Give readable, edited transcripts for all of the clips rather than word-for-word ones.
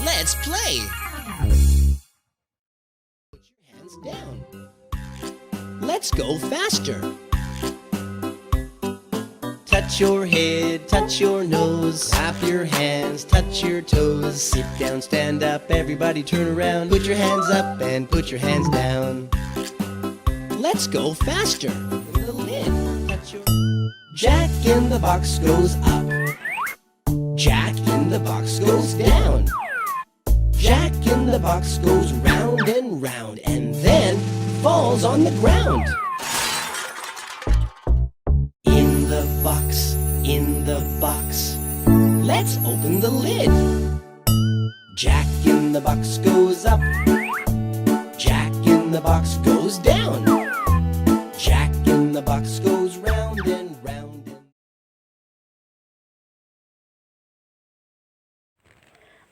Let's play! Put your hands down. Let's go faster. Touch your head, touch your nose, clap your hands, touch your toes. Sit down, stand up, everybody turn around. Put your hands up and put your hands down. Let's go faster. The lid, touch your... Jack in the box goes up. Jack in the box goes down. Jack in the box goes round and round and then falls on the ground. In the box, in the box. Let's open the lid. Jack in the box goes up. Jack in the box goes down. Jack in the box goes round and round.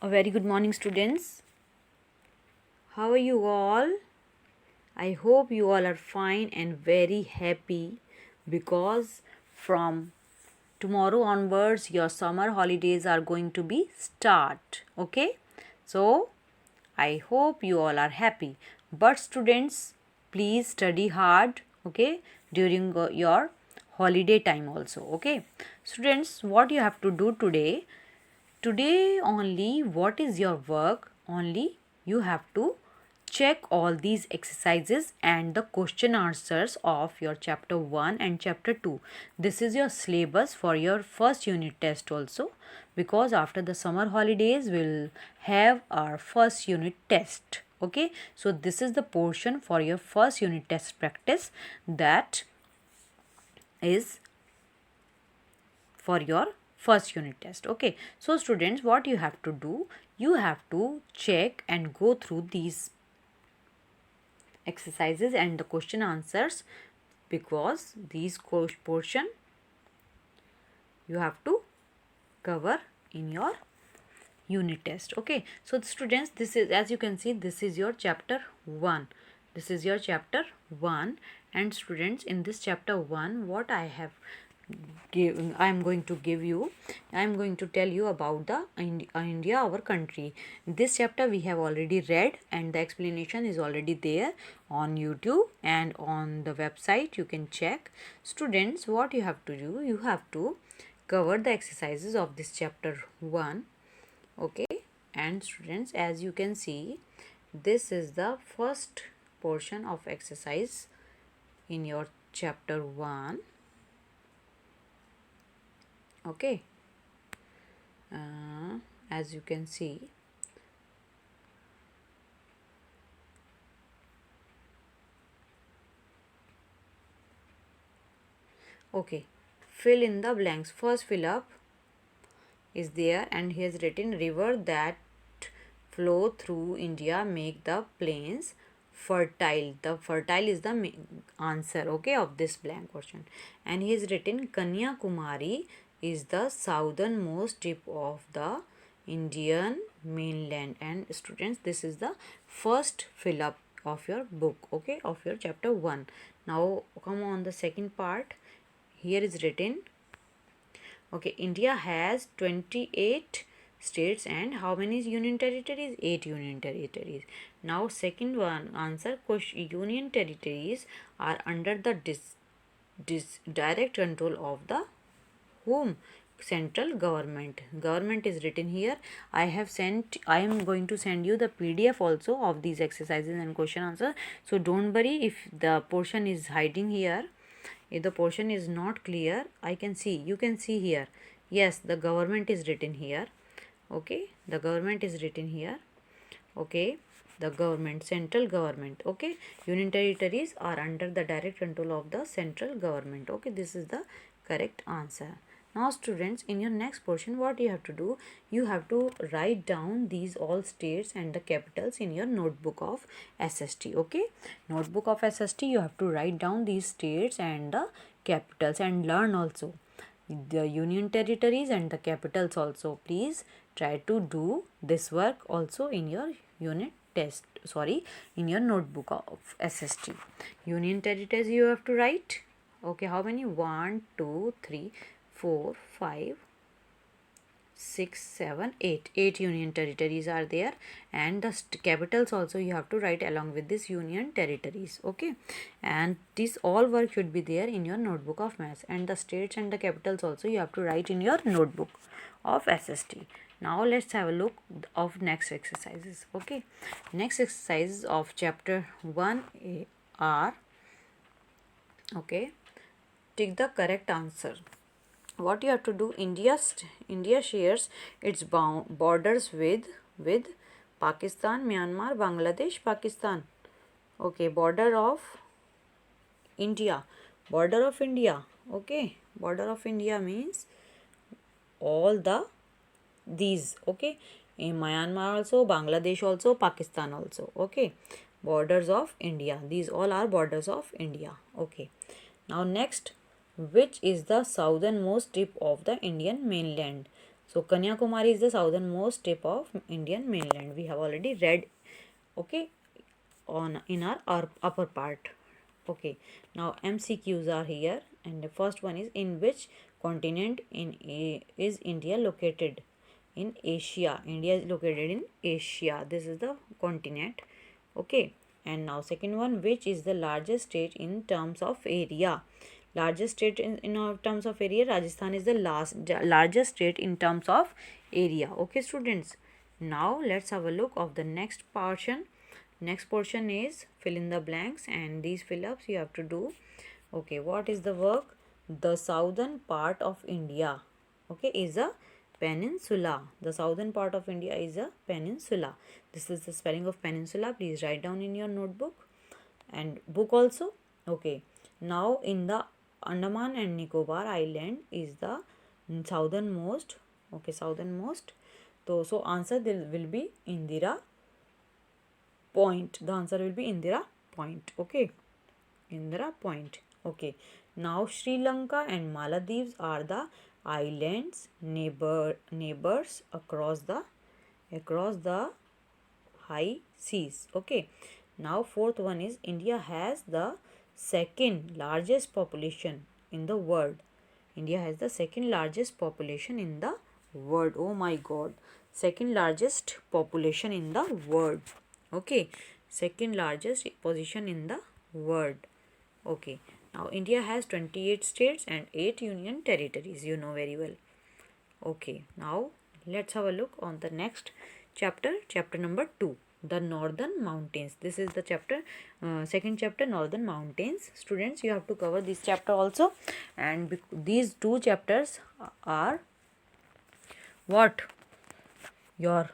A very good morning, students. How are you all? I hope you all are fine and very happy because from tomorrow onwards your summer holidays are going to be start. Okay, so I hope you all are happy. But students, please study hard. Okay, during your holiday time also. Okay, students, what you have to do today? Today only, what is your work? Only you have to check all these exercises and the question answers of your chapter 1 and chapter 2. This is your syllabus for your first unit test also, because after the summer holidays we'll have our first unit test. Okay, so this is the portion for your first unit test practice, that is for your first unit test. Okay, so students, what you have to do, you have to check and go through these exercises and the question answers, because these portion you have to cover in your unit test. Okay, so students, this is, as you can see, this is your chapter 1. This is your chapter 1, and students, in this chapter 1, what I am going to give you, I am going to tell you about the India, our country. This chapter we have already read and the explanation is already there on YouTube and on the website, you can check. Students, what you have to do, you have to cover the exercises of this chapter 1. Okay, and students, as you can see, this is the first portion of exercise in your chapter 1. Okay, as you can see, okay, fill in the blanks. First fill up is there, and he has written, river that flow through India make the plains fertile. The fertile is the answer, okay, of this blank question. And he has written, Kanyakumari is the southernmost tip of the Indian mainland. And students, this is the first fill up of your book, okay, of your chapter 1. Now come on the second part. Here is written, okay, India has 28 states and how many union territories? 8 union territories. Now second one answer, union territories are under the direct control of the whom? Central government. Government is written here. I am going to send you the PDF also of these exercises and question answer. So don't worry if the portion is hiding here. If the portion is not clear, I can see, you can see here, yes, the government is written here. Okay, the government is written here. Okay, the government, central government. Okay, union territories are under the direct control of the central government. Okay, this is the correct answer. Now students, in your next portion, what you have to do, you have to write down these all states and the capitals in your notebook of SST. Okay, notebook of SST, you have to write down these states and the capitals and learn also the union territories and the capitals also. Please try to do this work also in your unit test, in your notebook of SST. Union territories you have to write. Okay, how many? 1 2 3 4 5 6, 7, 8. 8 union territories are there, and the capitals also you have to write along with this union territories. Okay, and this all work should be there in your notebook of maths, and the states and the capitals also you have to write in your notebook of SST. Now let's have a look of next exercises. Okay, next exercises of chapter 1 are, okay, take the correct answer. What you have to do, India shares its borders with Pakistan, Myanmar, Bangladesh, Pakistan. Okay, border of India, border of India. Okay, border of India means all these. Okay, in Myanmar also, Bangladesh also, Pakistan also. Okay, borders of India, these all are borders of India. Okay, now next, which is the southernmost tip of the Indian mainland? So Kanyakumari is the southernmost tip of Indian mainland. We have already read, okay, on in our upper part. Okay, now MCQs are here, and the first one is, in which continent is India located? In Asia. India is located in Asia. This is the continent. Okay, and now second one, which is the largest state in terms of area? Largest state in terms of area, Rajasthan is the largest state in terms of area. Okay students, now let's have a look of the next portion. Next portion is fill in the blanks, and these fill ups you have to do. Okay, what is the work? The southern part of India, okay, is a peninsula. The southern part of India is a peninsula. This is the spelling of peninsula. Please write down in your notebook and book also. Okay, now in the Andaman and Nicobar island is the southernmost. Okay, southernmost. So answer will be Indira Point. The answer will be Indira Point. Okay, Indira Point. Okay, now Sri Lanka and Maldives are the islands neighbors across the high seas. Okay, now fourth one is, India has the second largest population in the world. India has the second largest population in the world. Oh my god, second largest population in the world. Okay, second largest position in the world. Okay, now India has 28 states and 8 union territories, you know very well. Okay, now let's have a look on the next chapter, chapter number 2, the Northern Mountains. This is the chapter, second chapter, Northern Mountains. Students, you have to cover this chapter also, and these two chapters are what? Your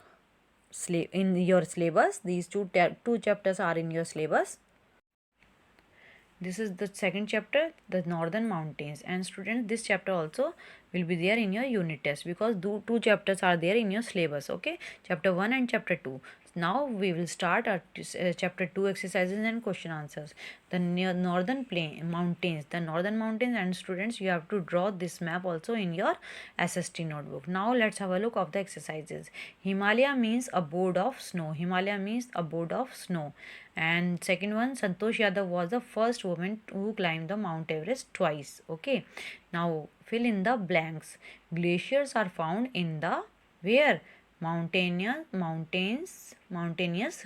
in your syllabus. These two chapters are in your syllabus. This is the second chapter, the Northern Mountains, and students, this chapter also will be there in your unit test, because two chapters are there in your syllabus. Okay, chapter 1 and chapter 2. Now we will start our chapter 2 exercises and question answers. The northern mountains, the northern mountains, and students, you have to draw this map also in your SST notebook. Now let's have a look of the exercises. Himalaya means abode of snow. Himalaya means abode of snow. And second one, Santosh Yadav was the first woman who climbed the Mount Everest twice. Okay, now fill in the blanks. Glaciers are found in the where? Mountainous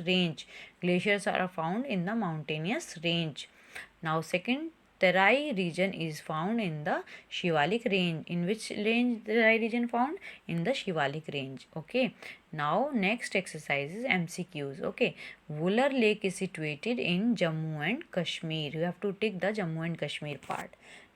range. Glaciers are found in the mountainous range. Now second, Terai region is found in the Shivalik range. In which range Terai region found? In the Shivalik range. Okay. Now next exercise is MCQs. Okay. Wular Lake is situated in Jammu and Kashmir. You have to take the Jammu and Kashmir part.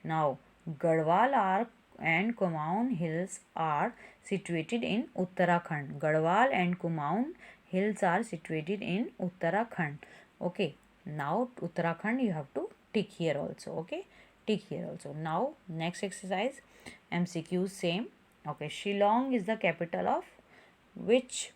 Now Garhwal and Kumaon hills are situated in Uttarakhand. Garhwal and Kumaon hills are situated in Uttarakhand. Okay, now Uttarakhand you have to tick here also. Okay, tick here also. Now next exercise, MCQ same. Okay, Shillong is the capital of which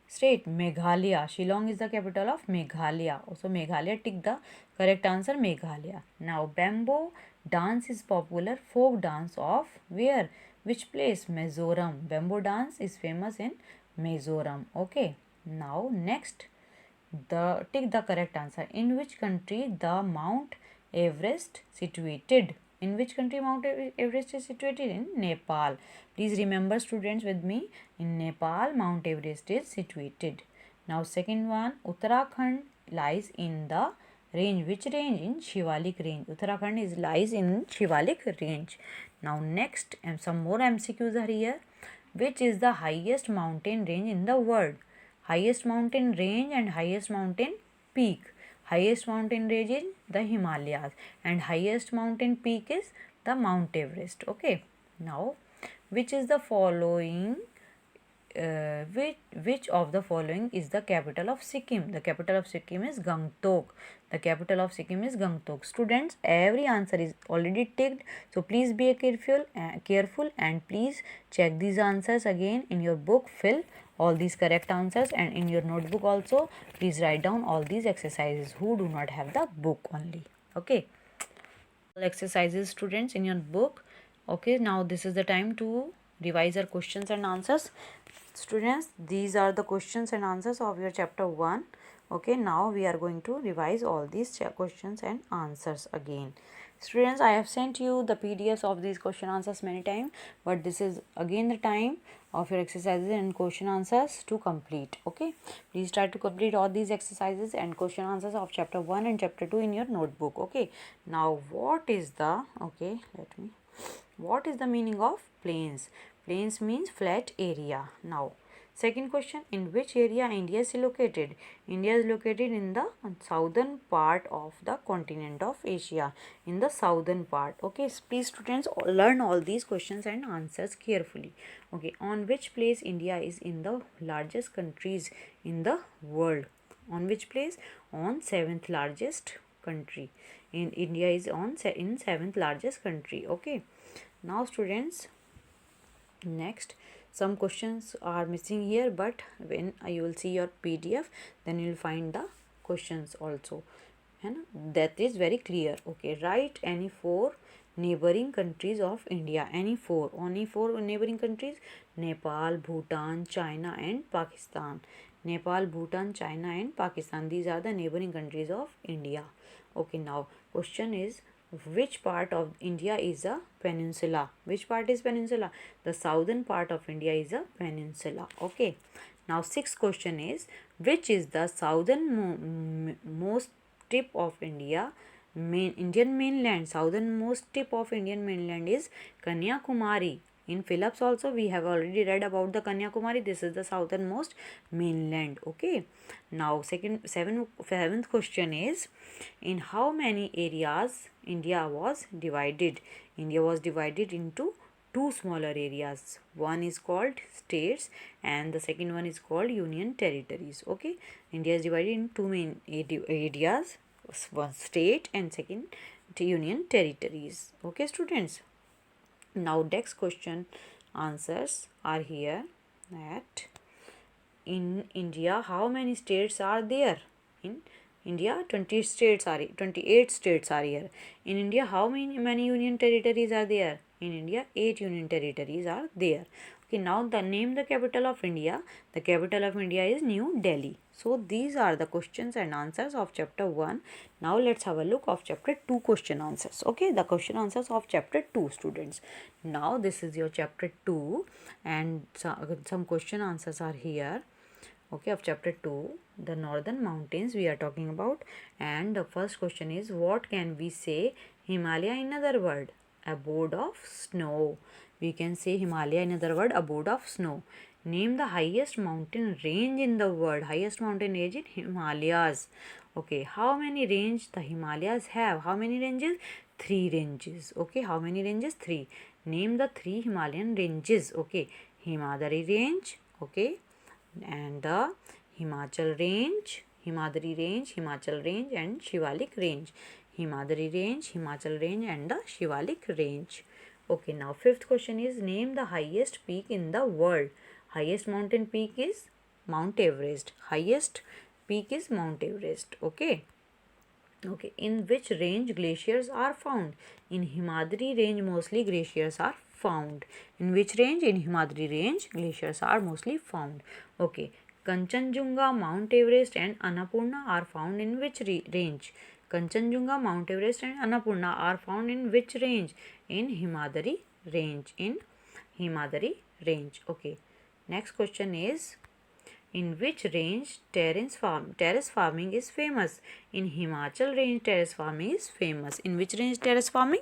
state? Meghalaya. Shillong is the capital of Meghalaya. So Meghalaya, tick the correct answer, Meghalaya. Now bamboo dance is popular folk dance of where? Which place? Mizoram. Bamboo dance is famous in Mizoram. Okay. Now next, tick the correct answer. In which country the Mount Everest situated? In which country Mount Everest is situated? In Nepal. Please remember, students, with me. In Nepal, Mount Everest is situated. Now second one, Uttarakhand lies in the range. Which range? In Shivalik range. Uttarakhand lies in Shivalik range. Now next, and some more MCQs are here. Which is the highest mountain range in the world? Highest mountain range and highest mountain peak. Highest mountain range is the Himalayas and highest mountain peak is the Mount Everest. Okay. Now, which is the following? Which of the following is the capital of Sikkim? The capital of Sikkim is Gangtok. The capital of Sikkim is Gangtok. Students, every answer is already ticked. So please be careful and please check these answers again in your book. Fill all these correct answers, and in your notebook also please write down all these exercises who do not have the book only. Okay. All exercises, students, in your book. Okay, now this is the time to revise our questions and answers. Students, these are the questions and answers of your chapter 1. Okay, now we are going to revise all these questions and answers again. Students, I have sent you the PDFs of these question answers many times, but this is again the time of your exercises and question answers to complete. Okay, please try to complete all these exercises and question answers of chapter 1 and chapter 2 in your notebook. Okay, now what is the meaning of plains? Plains means flat area. Now second question, in which area India is located? India is located in the southern part of the continent of Asia, in the southern part. Okay, please students learn all these questions and answers carefully. Okay, on which place India is in the largest countries in the world? On which place? On 7th largest country. In India is in 7th largest country. Okay, now students, next, some questions are missing here, but when you will see your PDF, then you will find the questions also, and that is very clear. Okay, write any 4 neighboring countries of India. Only four neighboring countries: Nepal, Bhutan, China and Pakistan. Nepal, Bhutan, China and Pakistan, these are the neighboring countries of India. Okay, now question is, which part of India is a peninsula? Which part is peninsula? The southern part of India is a peninsula. Okay. Now sixth question is, which is the southernmost tip of India? Indian mainland. Southernmost tip of Indian mainland is Kanyakumari. In Phillips also we have already read about the Kanyakumari. This is the southernmost mainland. Okay. Now seventh question is, in how many areas India was divided? India was divided into 2 smaller areas. One is called states and the second one is called union territories. Okay. India is divided in 2 main areas. One state and second union territories. Okay, students. Now next question answers are here, that in India how many states are there? In India 28 states are here. In India how many union territories are there? In India 8 union territories are there. Okay, now name the capital of India. The capital of India is New Delhi. So these are the questions and answers of chapter 1. Now let's have a look of chapter 2 question answers. Okay, the question answers of chapter 2, students. Now this is your chapter 2 and some question answers are here. Okay, of chapter 2, the northern mountains we are talking about, and the first question is, what can we say Himalaya in other word? Abode of snow. We can say Himalaya in other word, abode of snow. Name the highest mountain range in the world. Highest mountain range in Himalayas. Okay, how many range the Himalayas have? How many ranges? 3 ranges. Okay, how many ranges? 3. Name the 3 Himalayan ranges. Okay, Himadri range. Okay, and the Himachal range, Himadri range, Himachal range and Shivalik range. Himadri range, Himachal range and the Shivalik range. Okay, now fifth question is, name the highest peak in the world. Highest mountain peak is Mount Everest. Highest peak is Mount Everest. Okay. Okay, in which range glaciers are found? In Himadri range mostly glaciers are found. In which range? In Himadri range glaciers are mostly found. Okay, Kanchenjunga, Mount Everest and Annapurna are found in which range? Kanchenjunga, Mount Everest and Annapurna are found in which range? In Himadri range. In Himadri range. Okay. Next question is, in which range terrace farming is famous? In Himachal range terrace farming is famous. In which range terrace farming?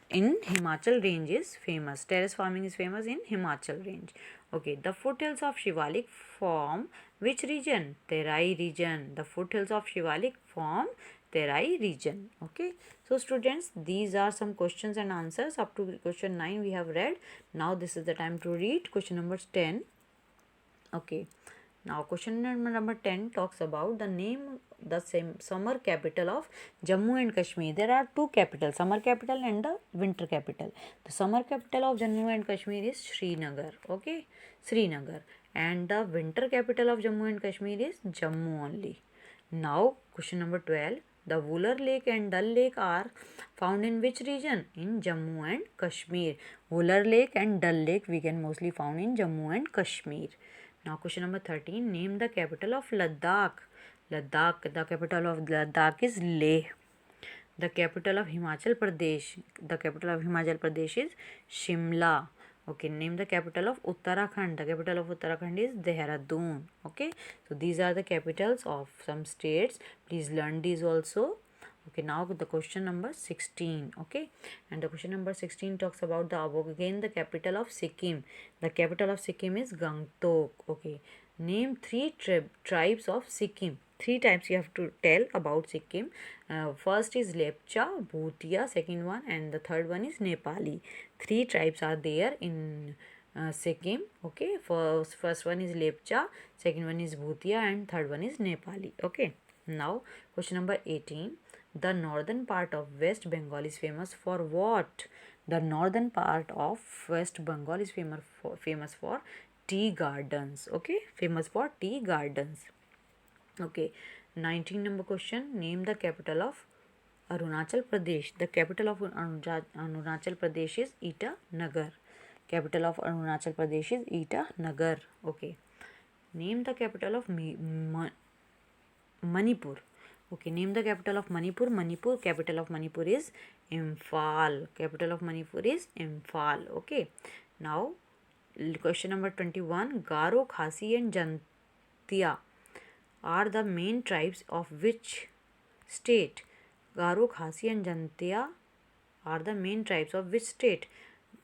In Himachal range is famous. Terrace farming is famous in Himachal range. Okay, the foothills of Shivalik form which region? Terai region. The foothills of Shivalik form Terai region. Okay, so students, these are some questions and answers. Up to question 9 we have read. Now this is the time to read question number 10. Okay, now question number 10 talks about the name, the same summer capital of Jammu and Kashmir. There are two capitals, summer capital and the winter capital. The summer capital of Jammu and Kashmir is Srinagar. Okay, Srinagar. And the winter capital of Jammu and Kashmir is Jammu only. Now question number 12. The Vular Lake and Dal Lake are found in which region? In Jammu and Kashmir. Vular Lake and Dal Lake we can mostly found in Jammu and Kashmir. Now question number 13. Name the capital of Ladakh. Ladakh. The capital of Ladakh is Leh. The capital of Himachal Pradesh. The capital of Himachal Pradesh is Shimla. Okay, name the capital of Uttarakhand. The capital of Uttarakhand is Dehradun. Okay, so these are the capitals of some states. Please learn these also. Okay, now the question number 16. Okay, and the question number 16 talks about the capital of Sikkim. The capital of Sikkim is Gangtok. Okay, name three tribes of Sikkim. Three types you have to tell about Sikkim. First is Lepcha, Bhutia, second one, and the third one is Nepali. Three tribes are there in Sikkim. Okay, first one is Lepcha, second one is Bhutia, and third one is Nepali. Okay, now question number 18. The northern part of West Bengal is famous for what? The northern part of West Bengal is famous for tea gardens. Okay, famous for tea gardens. Okay, 19 number question. Name the capital of Arunachal Pradesh. The capital of Arunachal Pradesh is Itanagar. Capital of Arunachal Pradesh is Itanagar. Okay, name the capital of Manipur. Okay, name the capital of Manipur. Capital of Manipur is Imphal. Capital of Manipur is Imphal. Okay, now question number 21. Garo, Khasi and Jantia are the main tribes of which state? Garo, Khasi and Jantia are the main tribes of which state?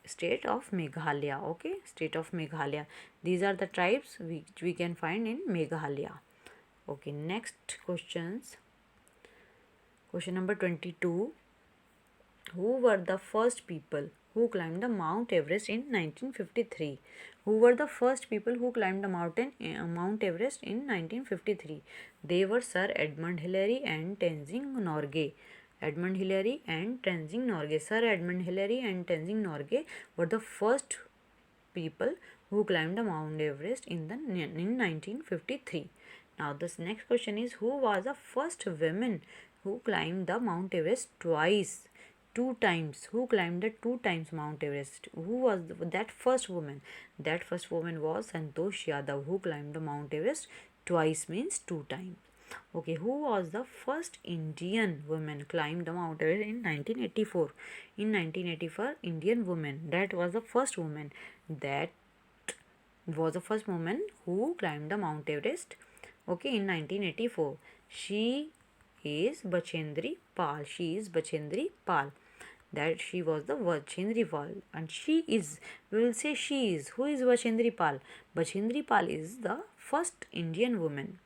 State of Meghalaya. Okay, state of Meghalaya. These are the tribes which we can find in Meghalaya. Okay, next questions. Question number 22. Who were the first people who climbed the Mount Everest in 1953? Who were the first people who climbed the Mount Everest in 1953? They were Sir Edmund Hillary and Tenzing Norgay. Edmund Hillary and Tenzing Norgay. Sir Edmund Hillary and Tenzing Norgay were the first people who climbed the Mount Everest in 1953. Now this next question is, who was the first woman who climbed the Mount Everest twice? Two times. Who climbed the two times Mount Everest? Who was that first woman? That first woman was Santosh Yadav, who climbed the Mount Everest twice, means two times. Okay, who was the first Indian woman climbed the Mount Everest in 1984? In 1984, Indian woman. That was the first woman. That was the first woman who climbed the Mount Everest. Okay, in 1984. She is Bachendri Pal. She is Bachendri Pal. That she was the Bachendri Pal, and she is, we will say she is. Who is Bachendri Pal? Bachendri Pal is the first Indian woman.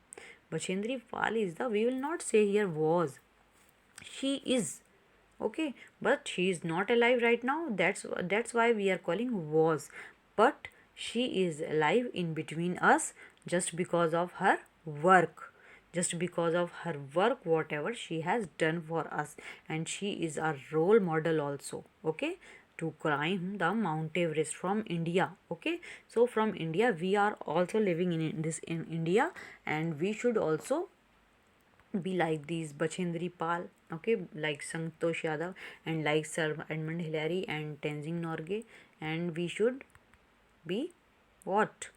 Bachendri Pal is the, we will not say here was. She is. Okay, but she is not alive right now. That's why we are calling was. But she is alive in between us just because of her work. Just because of her work, whatever she has done for us, and she is a role model also. Okay, to climb the Mount Everest from India. Okay, so from India we are also living in India, and we should also be like these Bachendri Pal. Okay, like Santosh Yadav, and like Sir Edmund Hillary and Tenzing Norgay, and we should be what?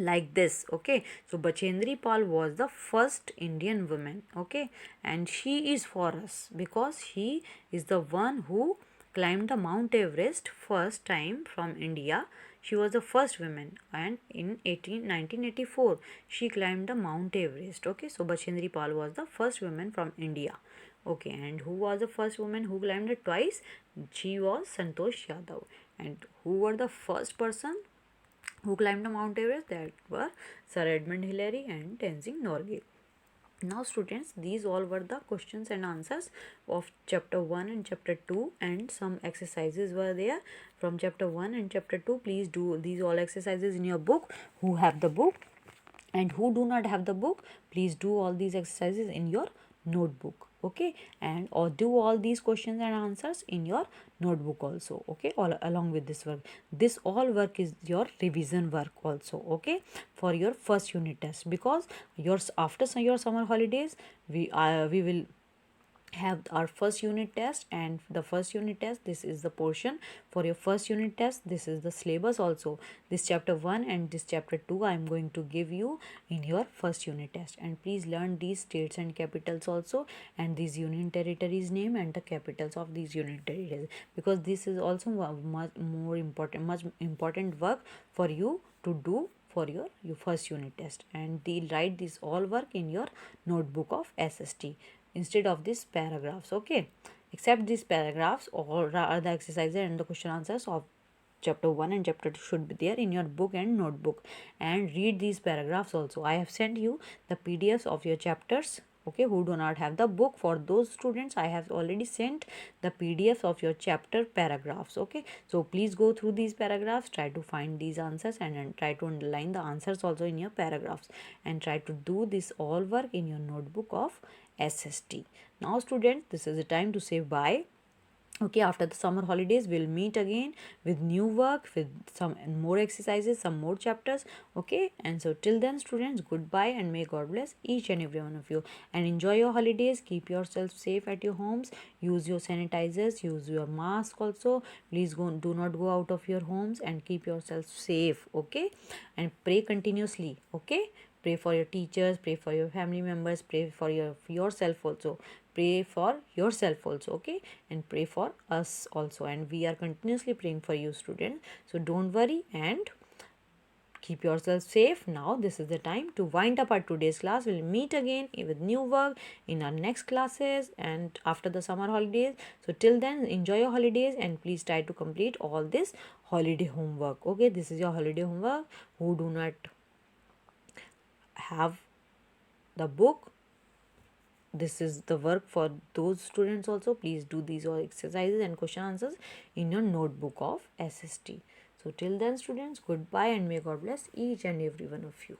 like this. Okay, so Bachendri Pal was the first Indian woman. Okay, and she is for us because she is the one who climbed the Mount Everest first time from India. She was the first woman, and in 1984 she climbed the Mount Everest. Okay, so Bachendri Pal was the first woman from India. Okay, and who was the first woman who climbed it twice? She was Santosh Yadav. And who were the first person who climbed the Mount Everest? That were Sir Edmund Hillary and Tenzing Norgay. Now students, these all were the questions and answers of chapter 1 and chapter 2, and some exercises were there from chapter 1 and chapter 2. Please do these all exercises in your book. Who have the book and who do not have the book, please do all these exercises in your notebook. Okay, and or do all these questions and answers in your notebook also. Okay, all along with this work, this all work is your revision work also. Okay, for your first unit test, because yours after your summer holidays we will have our first unit test, and the first unit test, this is the portion for your first unit test. This is the syllabus also. This chapter 1 and this chapter 2 I am going to give you in your first unit test, and please learn these states and capitals also, and these union territories name and the capitals of these union territories, because this is also much important work for you to do for your first unit test, and they'll write this all work in your notebook of SST instead of these paragraphs. Okay, except these paragraphs, all the exercises and the question answers of chapter 1 and chapter 2 should be there in your book and notebook, and read these paragraphs also. I have sent you the PDFs of your chapters. Okay, who do not have the book, for those students I have already sent the PDFs of your chapter paragraphs. Okay, so please go through these paragraphs, try to find these answers, and try to underline the answers also in your paragraphs, and try to do this all work in your notebook of SST. Now students, this is the time to say bye. Okay, after the summer holidays we'll meet again with new work, with some more exercises, some more chapters. Okay, and so till then students, goodbye, and may God bless each and every one of you, and enjoy your holidays. Keep yourself safe at your homes, use your sanitizers, use your mask also. Please do not go out of your homes, and keep yourself safe. Okay, and pray continuously. Okay, pray for your teachers, pray for your family members, pray for yourself also, pray for yourself also. Okay, and pray for us also, and we are continuously praying for you students, so don't worry and keep yourself safe. Now this is the time to wind up our today's class. We'll meet again with new work in our next classes and after the summer holidays. So till then, enjoy your holidays, and please try to complete all this holiday homework. Okay, this is your holiday homework. Who do not have the book, this is the work for those students also. Please do these all exercises and question answers in your notebook of SST. So till then students, goodbye, and may God bless each and every one of you.